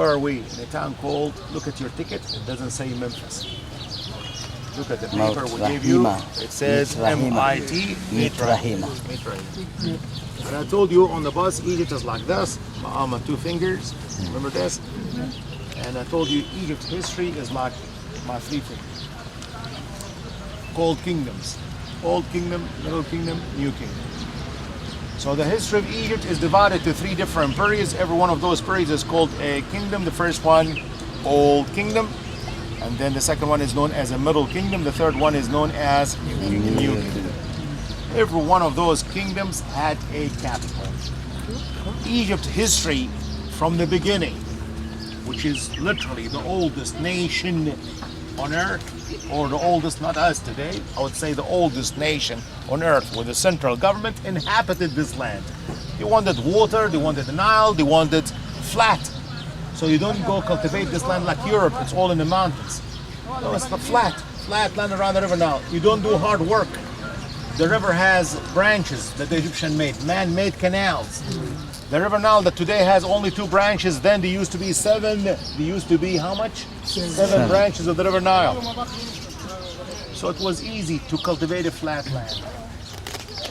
are we? In a town called, look at your ticket, it doesn't say Memphis. Look at the paper we gave you. It says MIT, Mitrahima. And I told you on the bus, Egypt is like this. My 2 fingers. Remember this? And I told you Egypt's history is like my 3 fingers. Called kingdoms. Old kingdom, middle kingdom, new kingdom. So the history of Egypt is divided to 3 different periods. Every one of those periods is called a kingdom. The first one, Old Kingdom. And then the second one is known as a Middle Kingdom. The third one is known as New Kingdom. Every one of those kingdoms had a capital. Egypt's history from the beginning, which is literally the oldest nation on earth, or the oldest, not us today, I would say the oldest nation on earth, where the central government inhabited this land. They wanted water, they wanted the Nile, they wanted flat. So you don't go cultivate this land like Europe, it's all in the mountains. No, it's the flat land around the river Nile. You don't do hard work. The river has branches that the Egyptian made, man-made canals. The river Nile that today has only 2 branches, then there used to be 7. There used to be how much? 7 branches of the river Nile. So it was easy to cultivate a flat land.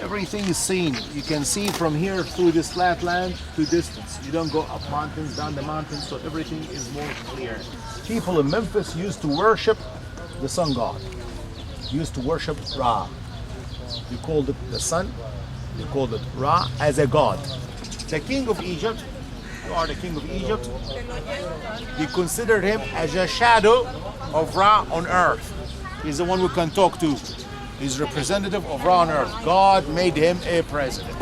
Everything is seen. You can see from here through this flat land to distance. You don't go up mountains, down the mountains, so everything is more clear. People in Memphis used to worship the sun god. Used to worship Ra. They called it the sun. They called it Ra as a god. The king of Egypt, you are the king of Egypt, they considered him as a shadow of Ra on earth. He's the one we can talk to. He's representative of Ra on earth. God made him a president.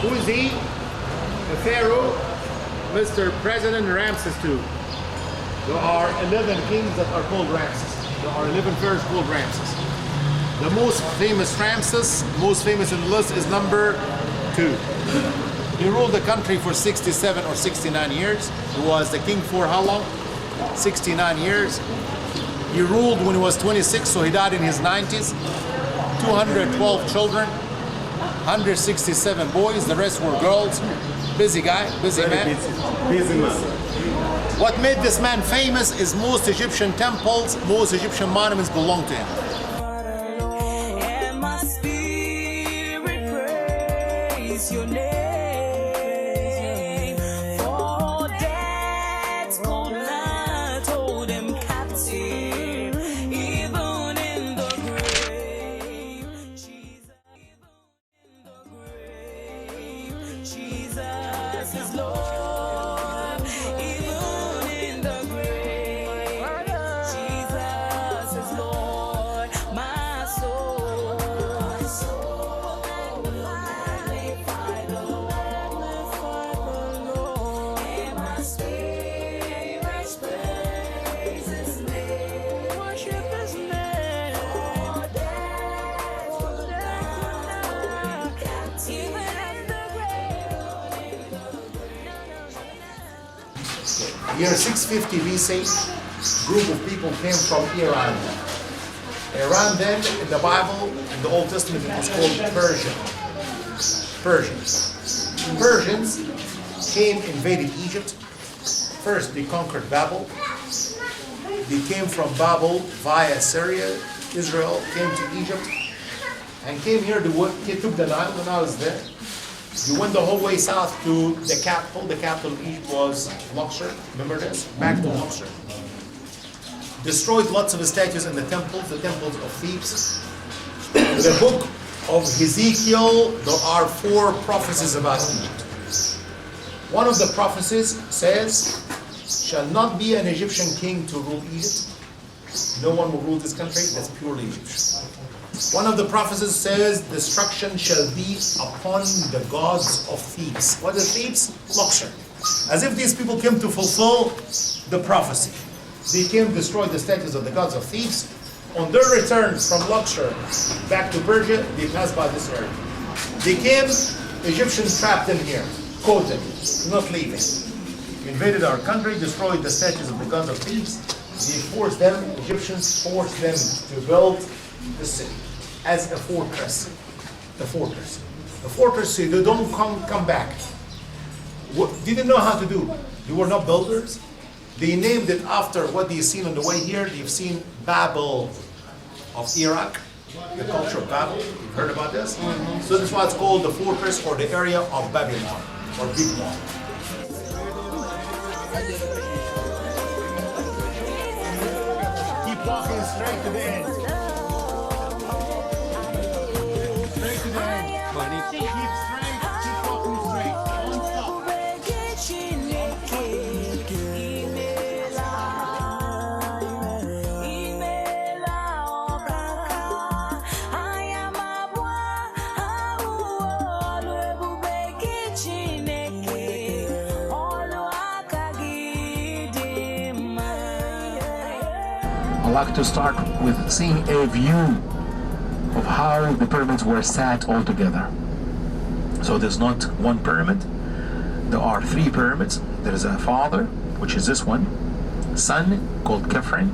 Who is he? The Pharaoh, Mr. President Ramses II. There are 11 kings that are called Ramses. There are 11 pharaohs called Ramses. The most famous Ramses, most famous in the list, is number 2. He ruled the country for 67 or 69 years. He was the king for how long? 69 years. He ruled when he was 26, so he died in his 90s. 212 children. 167 boys, the rest were girls. Busy guy, busy man. Busy man. What made this man famous is most Egyptian temples, most Egyptian monuments belong to him. And my spirit praise your name. For death could not hold him captive, even in the grave. Jesus is Lord, even in the grave. Jesus is Lord, my soul. My soul will magnify the Lord, and my spirit praise His name. Worship His name. For death could not captive, even in the Year 650 BC, group of people came from Iran. Iran then, in the Bible, in the Old Testament, it was called Persia. Persians came, invaded Egypt. First, they conquered Babel. They came from Babel via Syria. Israel came to Egypt and came here to work. They took the Nile is there. You went the whole way south to the capital. The capital of Egypt was Luxor. Remember this? Back to Luxor. Destroyed lots of statues in the temples of Thebes. In the book of Ezekiel, there are 4 prophecies about Egypt. One of the prophecies says, shall not be an Egyptian king to rule Egypt. No one will rule this country. That's purely Egyptian. One of the prophecies says, destruction shall be upon the gods of Thebes. What are Thebes? Luxor. As if these people came to fulfill the prophecy. They came to destroy the statues of the gods of Thebes. On their return from Luxor back to Persia, they passed by this area. They came, Egyptians trapped them here, quoted, not leaving. Invaded our country, destroyed the statues of the gods of Thebes. They forced them, Egyptians forced them to build the city as a fortress. The fortress. The fortress so they don't come back. What, they didn't know how to do. They were not builders. They named it after what they've seen on the way here. They've seen Babel of Iraq, the culture of Babel. You've heard about this? Mm-hmm. So this is why it's called the fortress or the area of Babylon or Big Mall. Keep walking straight to the end. Straight to the end. Keep straight, keep walking straight. Don't stop. I'd like to start with seeing a view of how the pyramids were sat all together. So there's not one pyramid, there are three pyramids. There is a father, which is this one, son called Khephren,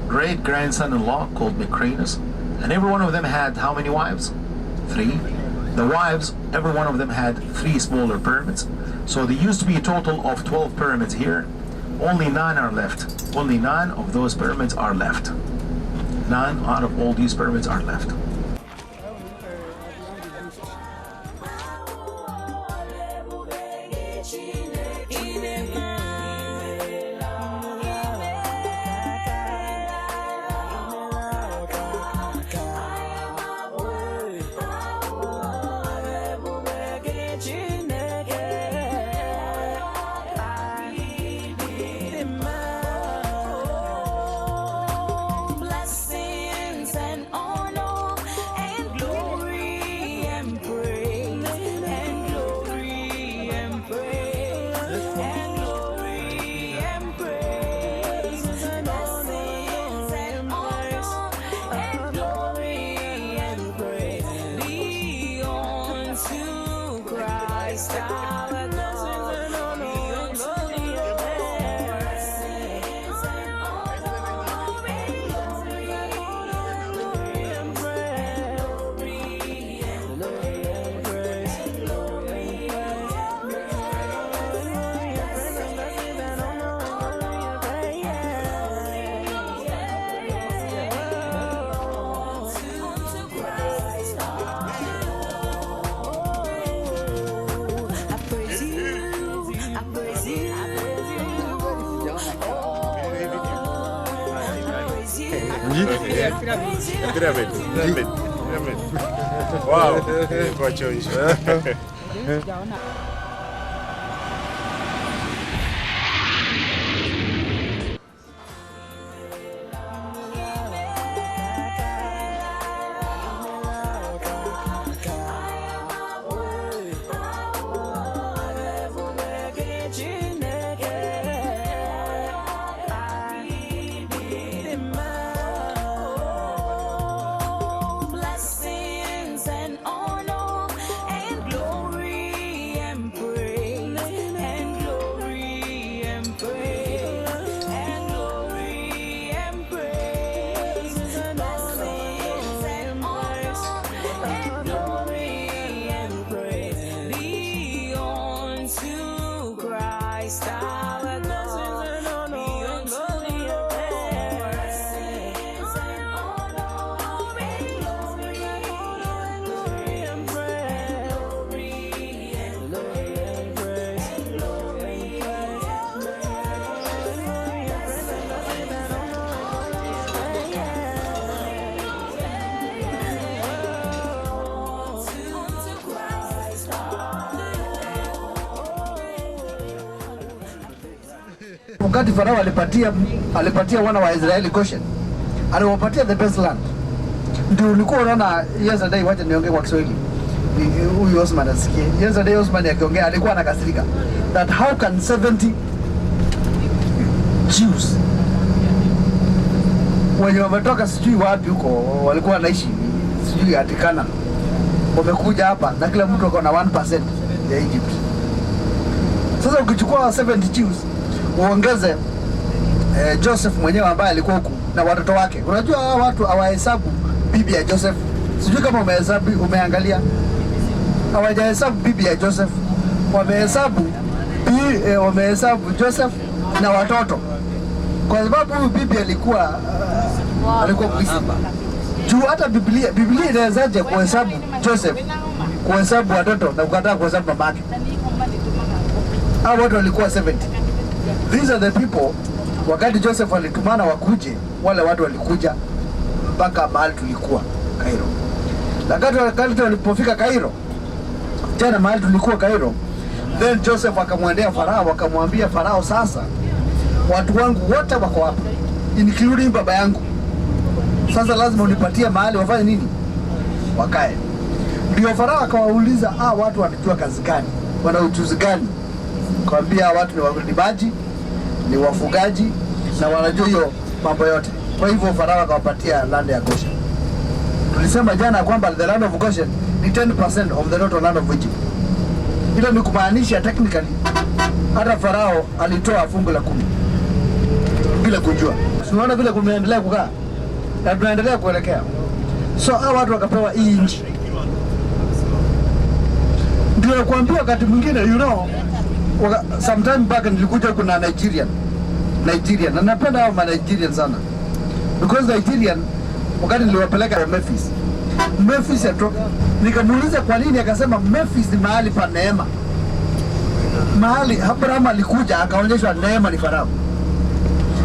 great grandson-in-law called Mykrinus, and every one of them had how many wives? Three. The wives, every one of them had three smaller pyramids. So there used to be a total of 12 pyramids here. Only 9 are left. Only 9 of those pyramids are left. 9 out of all these pyramids are left. Piramid. Wow, faccio Wakati Farao alipatia wana wa Israeli Goshen, aliwapatia the best land. Ndio ulikuwa unaona yesterday, wacha niongee kwa Kiswahili. Huyu Osman asikie. Yesterday Osman akiongea alikuwa anakasirika. That how can 70 Jews wenye wametoka sijui wapi huko walikuwa wanaishi sijui atikana wamekuja hapa na kila mtu akona 1% ya Egypt. Sasa ukichukua 70 Jews uongeze Joseph mwenyewe ambaye alikuwa huku na watoto wake. Unajua hawa watu hawahesabu bibi ya Joseph. Sijui kama umeangalia. Hawajahesabu bibi ya Joseph. Wamehesabu Joseph na watoto. Kwa sababu huyu bibi alikuwa Kristo. Juu hata Biblia inawezaje kuhesabu Joseph, kuhesabu watoto na kukataa kuhesabu mamake? Hao watu walikuwa 70. These are the people. Wakati Joseph alitumana wakuje, wale watu walikuja mpaka mahali tulikuwa Cairo. Wakati walipofika Cairo, tena mahali tulikuwa Cairo, then Joseph akamwendea Farao, akamwambia Farao, sasa watu wangu wote wako hapa, including baba yangu. Sasa lazima unipatie mahali wafanye nini? Wakae. Ndio Farao akawauliza, watu wanajua kazi gani? Wana ujuzi gani? Akamwambia watu ni walimaji, ni wafugaji na wanajua hiyo mambo yote. Kwa hivyo Farao akawapatia land ya Goshen. Tulisema jana kwamba the land of Goshen ni 10% of the total land of Egypt. Hilo ni kumaanisha technically hata Farao alitoa fungu la 10 bila kujua. Unaona vile kumeendelea kukaa na tunaendelea kuelekea. So hao watu wakapewa hii nchi. Ndio nakwambia wakati mwingine sometime back nilikuja kuna Nigerian na napenda hao ma Nigerian sana, because Nigerian wakati niliwapeleka Memphis atoka, nikamuuliza kwa nini, akasema Memphis ni mahali pa neema, mahali Abraham alikuja akaonyeshwa neema ni Farao.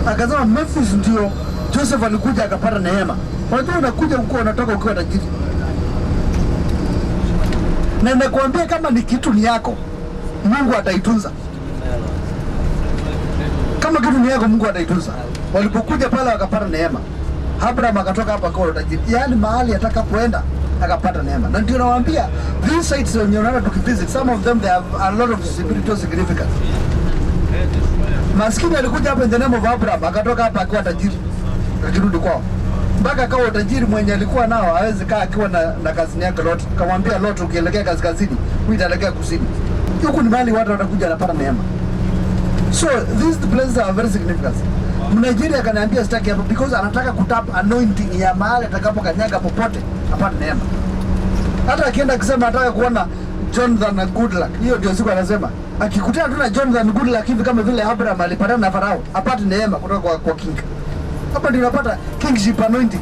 Akasema Memphis ndio Joseph alikuja akapata neema. Unajua unakuja huko unatoka ukiwa tajiri, na nakwambia kama ni kitu ni yako Mungu ataitunza. Kama kitu ni yako Mungu ataitunza. Walipokuja pale wakapata neema, Abraham akatoka hapa kwa tajiri, yaani mahali atakapoenda akapata neema. Na ndio nawaambia these sites when you are to visit, some of them they have a lot of spiritual significance. Maskini alikuja hapa in the name of Abraham, akatoka hapa akiwa tajiri, akirudi kwao mpaka akawa tajiri mwenye alikuwa nao hawezi kaa akiwa na kazi yake Lot. Kamwambia Lot, ukielekea kaskazini utaelekea kusini, huku ni mahali watu watakuja wanapata neema. So these places are very significant. Nigeria akaniambia sitaki hapo because anataka kutap anointing ya mahali atakapokanyaga popote apate neema. Hata akienda akisema anataka kuona Jonathan na Goodluck, hiyo ndio siku anasema akikutana tu na Jonathan na Goodluck hivi kama vile Abraham alipatana na Farao apate neema kutoka kwa king. Hapa ndio unapata kingship anointing.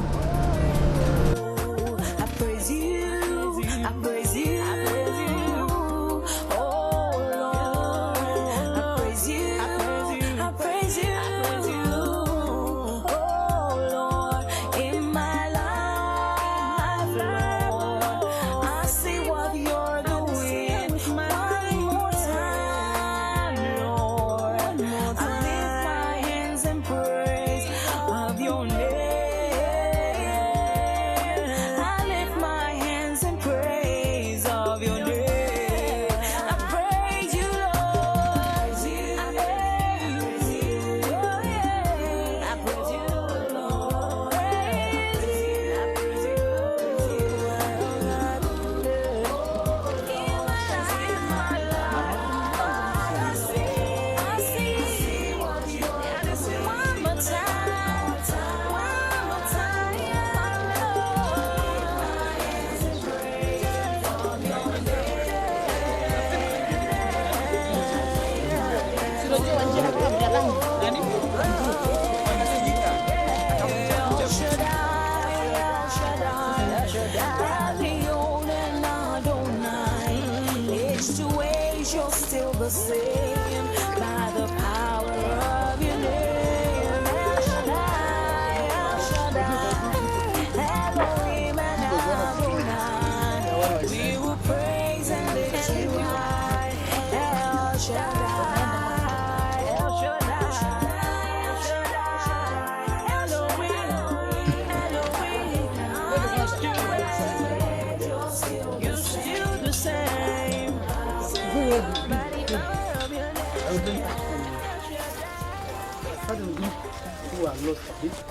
You're still the same by the power of your name. El Shaddai, El Shaddai, Elohim and Adonai. We will praise and lift you high. El Shaddai,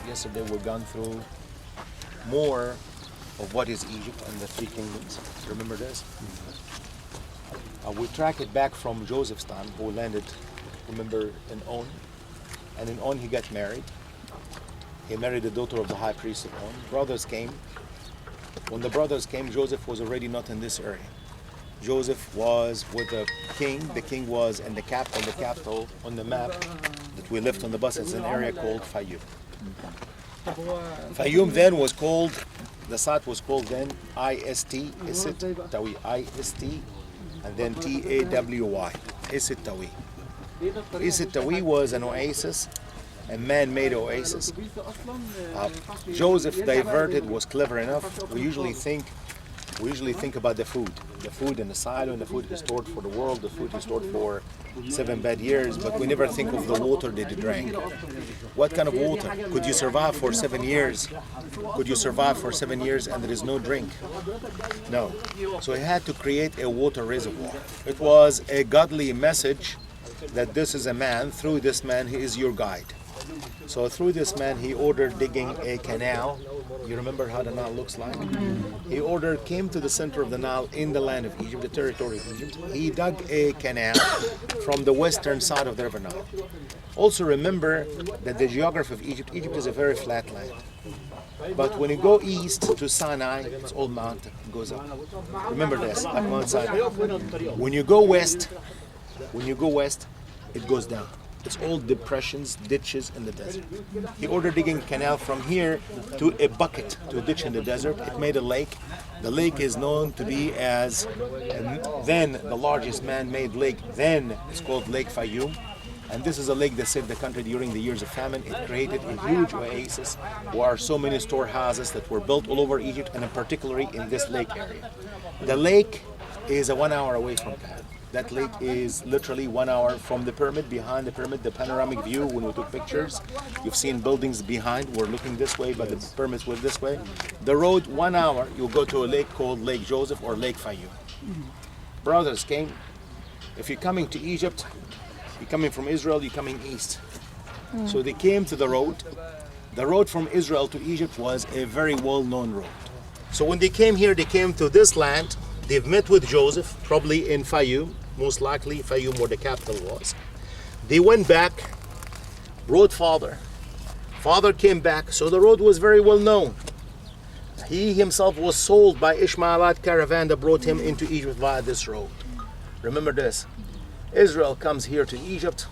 Yesterday we've gone through more of what is Egypt and the three kingdoms. Remember this? We track it back from Joseph's time, who landed, remember, in On. And in On he got married. He married the daughter of the high priest of On. Brothers came. When the brothers came, Joseph was already not in this area. Joseph was with the king. The king was in the capital on the map that we left on the bus. It's an area called Fayoum. Fayoum then was called, the site was called then IST, Isit Tawi, IST, and then TAWY, Isit Tawi. Isit Tawi was an oasis, a man-made oasis. Joseph diverted, was clever enough. We usually think about the food in the silo, and the food is stored for the world, the food is stored for 7 bad years, but we never think of the water that he drank. What kind of water? Could you survive for 7 years? Could you survive for 7 years and there is no drink? No. So he had to create a water reservoir. It was a godly message that this is a man, through this man he is your guide. So through this man he ordered digging a canal. You remember how the Nile looks like? He came to the center of the Nile in the land of Egypt, the territory of Egypt. He dug a canal from the western side of the river Nile. Also remember that the geography of Egypt is a very flat land. But when you go east to Sinai, it's all mountain, it goes up. Remember this, like Mount Sinai. When you go west, it goes down. It's all depressions, ditches in the desert. He ordered digging a canal from here to a bucket, to a ditch in the desert. It made a lake. The lake is known to be as then the largest man-made lake. Then it's called Lake Fayoum. And this is a lake that saved the country during the years of famine. It created a huge oasis where are so many storehouses that were built all over Egypt, and particularly in this lake area. The lake is 1 hour away from Cairo. That lake is literally 1 hour from the pyramid. Behind the pyramid, the panoramic view, when we took pictures, you've seen buildings behind. We're looking this way, but the pyramids were this way. The road, 1 hour, you'll go to a lake called Lake Joseph or Lake Fayoum. Brothers came. If you're coming to Egypt, you're coming from Israel, you're coming east. So they came to the road. The road from Israel to Egypt was a very well-known road. So when they came here, they came to this land. They've met with Joseph, probably in Fayoum, most likely Fayoum where the capital was. They went back, brought father. Father came back, so the road was very well known. He himself was sold by Ishmaelite caravan that brought him into Egypt via this road. Remember this, Israel comes here to Egypt.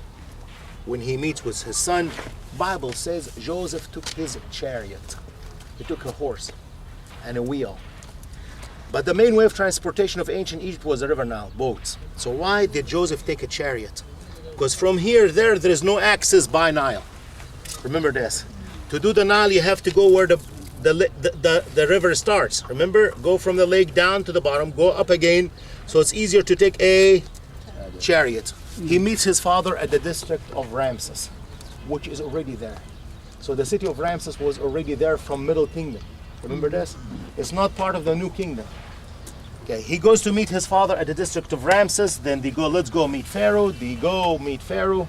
When he meets with his son, Bible says Joseph took his chariot. He took a horse and a wheel. But the main way of transportation of ancient Egypt was the river Nile, boats. So why did Joseph take a chariot? Because from here, there is no access by Nile. Remember this. To do the Nile, you have to go where the river starts. Remember, go from the lake down to the bottom, go up again. So it's easier to take a chariot. He meets his father at the district of Ramses, which is already there. So the city of Ramses was already there from Middle Kingdom. Remember this? It's not part of the New Kingdom. Okay, he goes to meet his father at the district of Ramses. Then they go, let's go meet Pharaoh. They go meet Pharaoh.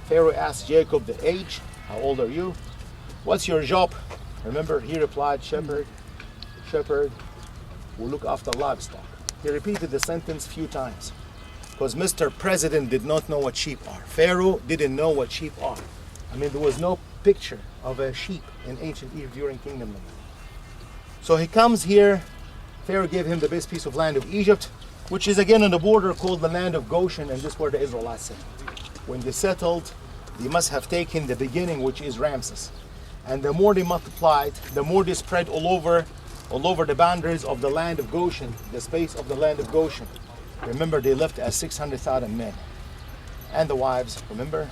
Pharaoh asks Jacob the age. How old are you? What's your job? Remember, he replied, shepherd, will look after livestock. He repeated the sentence few times because Mr. President did not know what sheep are. Pharaoh didn't know what sheep are. I mean, there was no picture of a sheep in ancient Egypt during kingdom. So he comes here. Pharaoh gave him the best piece of land of Egypt, which is again on the border called the land of Goshen, and this is where the Israelites settled. When they settled, they must have taken the beginning, which is Ramses. And the more they multiplied, the more they spread all over the boundaries of the land of Goshen, the space of the land of Goshen. Remember, they left as 600,000 men. And the wives, remember?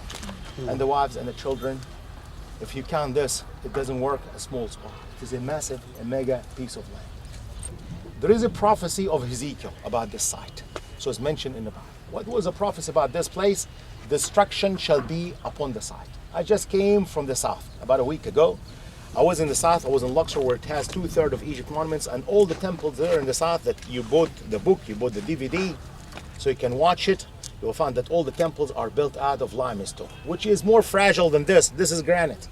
And the wives and the children. If you count this, it doesn't work a small spot. It is a massive, a mega piece of land. There is a prophecy of Ezekiel about this site. So it's mentioned in the Bible. What was the prophecy about this place? Destruction shall be upon the site. I just came from the south about a week ago. I was in the south, I was in Luxor, where it has 2/3 of Egypt monuments, and all the temples there in the south that you bought the book, you bought the DVD, so you can watch it. you will find that all the temples are built out of limestone, which is more fragile than this. This is granite.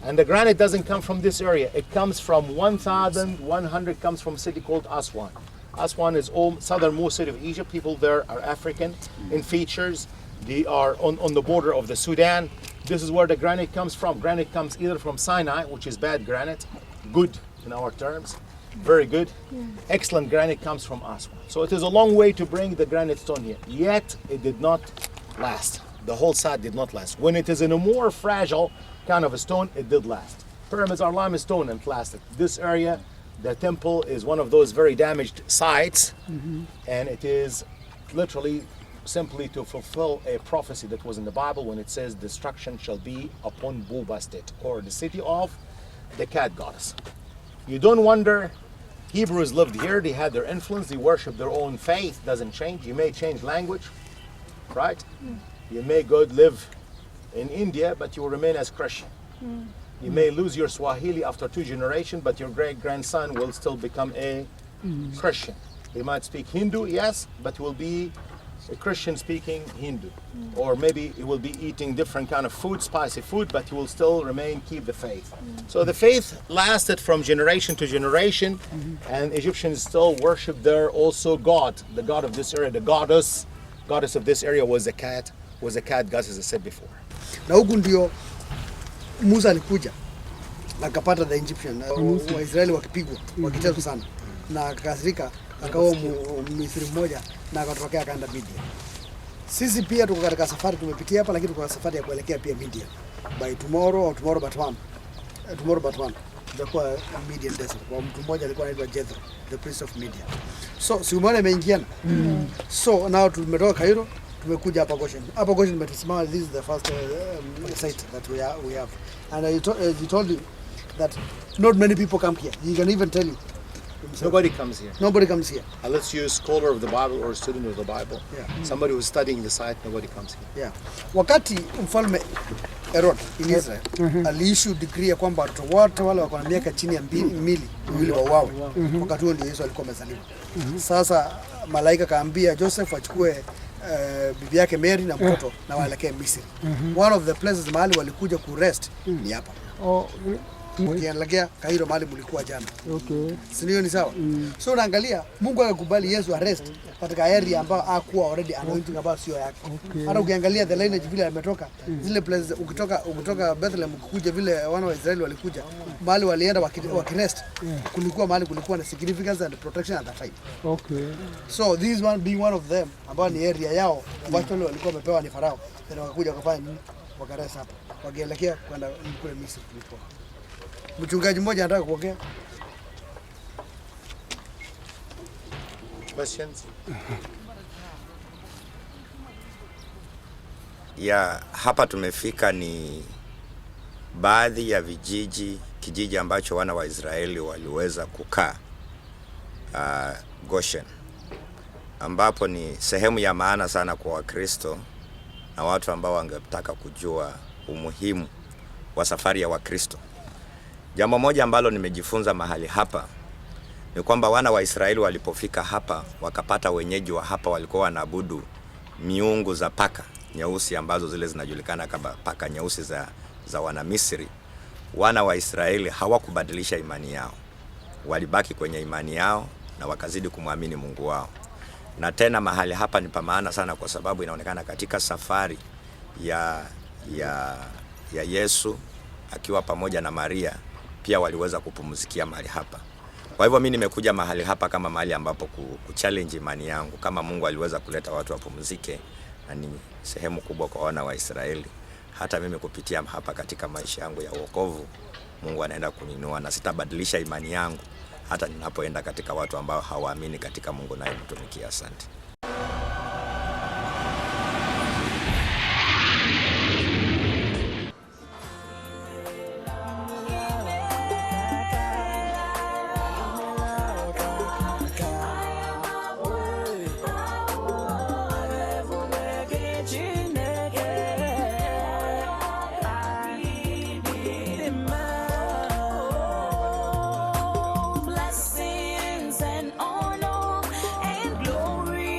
And the granite doesn't come from this area. It comes from 1,100, comes from a city called Aswan. Aswan is all southernmost city of Egypt. People there are African in features. They are on the border of the Sudan. This is where the granite comes from. Granite comes either from Sinai, which is bad granite, good in our terms, very good. Excellent granite comes from Aswan. So it is a long way to bring the granite stone here. Yet it did not last. The whole site did not last. When it is in a more fragile kind of a stone, it did last. Pyramids are limestone and lasted. This area, the temple, is one of those very damaged sites, and it is literally simply to fulfill a prophecy that was in the Bible when it says destruction shall be upon Bubastit, or the city of the cat goddess. You don't wonder, Hebrews lived here, they had their influence, they worship their own faith, doesn't change. You may change language, right? You may go live in India, but you will remain as Christian. You may lose your Swahili after 2 generations, but your great-grandson will still become a Christian. He might speak Hindu, yes, but he will be a Christian speaking Hindu. Or maybe he will be eating different kind of food, spicy food, but he will still keep the faith. So the faith lasted from generation to generation, and Egyptians still worship their also God, the God of this area, the goddess of this area was a cat goddess, as I said before. Na huku ndio Musa alikuja akapata the Egyptian, Waisraeli wakipigwa wakiteswa sana, na akakasirika akaoa Misri mmoja na akatokea akaenda Midia. Sisi pia tuko katika safari, tumepitia hapa, lakini tuko safari ya kuelekea pia Midia. By tomorrow but one tutakuwa Midian desert. Kwa mtu mmoja alikuwa anaitwa Jethro, the priest of Midia. So si umeona imeingiana. So now tumetoka Cairo, tumekuja hapa Goshen. Hapa Goshen tumesimama, this is the first site that we have. And he told you that not many people come here. He can even tell you. Nobody comes here. Nobody comes here. Unless you're a scholar of the Bible or a student of the Bible. Yeah. Somebody who's studying the site, nobody comes here. Yeah. Wakati mfalme Herod in Israel aliissue decree ya kwamba watoto wote wale wako na miaka chini ya miwili wauawe. Wakati huo ndio Yesu alikuwa amezaliwa. Sasa malaika kaambia Joseph achukue bibi yake Mary na mtoto na waelekee Misri. One of the places mahali walikuja ku rest ni hapa. Ukiangalia Cairo mahali mlikuwa jana. Okay. Sio ni sawa? So unaangalia Mungu akakubali Yesu arrest katika area ambayo hakuwa already anointing ambayo sio yake. Hata ukiangalia the lineage vile ametoka, zile places ukitoka Bethlehem ukikuja vile wana wa Israeli walikuja, mahali walienda wakirest, kulikuwa na significance and protection at that time. Okay. So this one being one of them ambao ni area yao ambayo walikuwa wamepewa ni Farao, na wakakuja wakafanya nini? Wakarest hapa. Wakielekea kwenda kule Misri kulikuwa. Mchungaji mmoja anataka kuongea. Questions? Hapa tumefika ni baadhi ya kijiji ambacho wana wa Israeli waliweza kukaa, Goshen, ambapo ni sehemu ya maana sana kwa Wakristo na watu ambao wangetaka kujua umuhimu wa safari ya Wakristo. Jambo moja ambalo nimejifunza mahali hapa ni kwamba wana wa Israeli walipofika hapa wakapata wenyeji wa hapa walikuwa wanaabudu miungu za paka nyeusi ambazo zile zinajulikana kama paka nyeusi za wana Misri. Wana wa Israeli hawakubadilisha imani yao. Walibaki kwenye imani yao na wakazidi kumwamini Mungu wao. Na tena mahali hapa ni pa maana sana kwa sababu inaonekana katika safari ya Yesu akiwa pamoja na Maria pia waliweza kupumzikia mahali hapa. Kwa hivyo mimi nimekuja mahali hapa kama mahali ambapo kuchallenge imani yangu, kama Mungu aliweza kuleta watu wapumzike, na ni sehemu kubwa kwa wana wa Israeli. Hata mimi kupitia hapa katika maisha yangu ya wokovu, Mungu anaenda kuninua na sitabadilisha imani yangu hata ninapoenda katika watu ambao hawaamini katika Mungu naye mtumikia. Asante. Blessings and honor and glory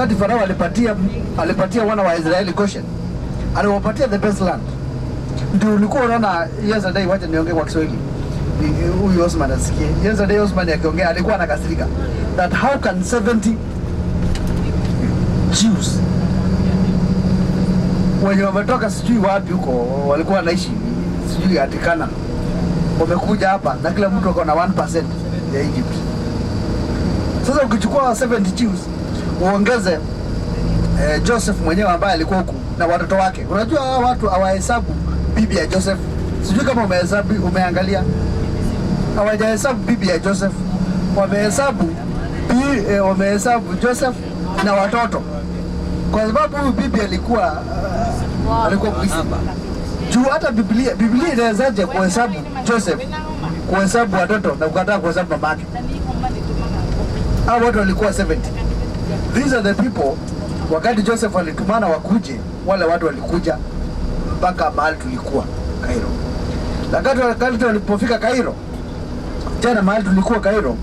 wakati Farao alipatia wana wa Israeli Goshen, aliwapatia the best land. Ndio ulikuwa unaona yesterday, wacha niongee kwa Kiswahili. Huyu Osman asikie. Yesterday Osman akiongea alikuwa anakasirika that how can 70 Jews wenye wametoka sijui wapi huko walikuwa wanaishi sijui atikana wamekuja hapa na kila mtu ako na 1% ya Egypt. Sasa ukichukua 70 Jews uongeze Joseph mwenyewe ambaye alikuwa huku na watoto wake, unajua hawa watu hawahesabu bibi ya Joseph. Sijui kama umeangalia, hawajahesabu bibi ya Joseph, wamehesabu Joseph na watoto, kwa sababu huyu bibi alikuwa juu. Hata Biblia inawezaje kuhesabu Joseph, kuhesabu watoto na kukataa kuhesabu mamake? Hao watu walikuwa 70. These are the people. Wakati Joseph alitumana wakuje, wale watu walikuja mpaka mahali tulikuwa Cairo. Wakati walipofika Cairo, tena mahali tulikuwa Cairo,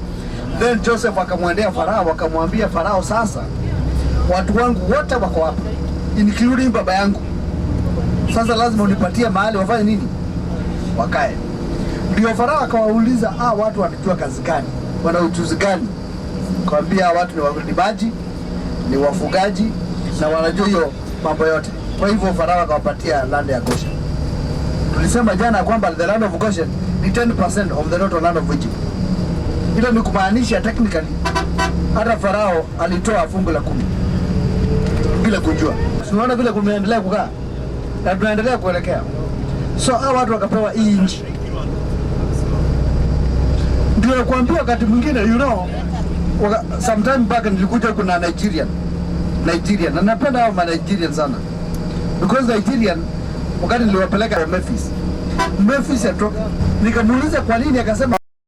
then Joseph akamwendea Farao, akamwambia Farao, sasa watu wangu wote wako hapa including baba yangu. Sasa lazima unipatie mahali wafanye nini? Wakae. Ndio Farao akawauliza, watu wanajua kazi gani? Wana ujuzi gani? Akamwambia watu ni walimaji, ni wafugaji na wanajua hiyo mambo yote. Kwa hivyo Farao akawapatia land ya Goshen. Tulisema jana kwamba the land of Goshen ni 10% of the total land of Egypt. Hilo ni kumaanisha technically hata Farao alitoa fungu la 10 bila kujua. Tunaona vile kumeendelea kukaa na tunaendelea kuelekea. So hao watu wakapewa hii nchi. Ndio kuambia wakati mwingine, you know, sometime back nilikuja kuna Nigerian na napenda hao Nigerian sana, because Nigerian wakati niliwapeleka Memphis nikamuuliza kwa nini, akasema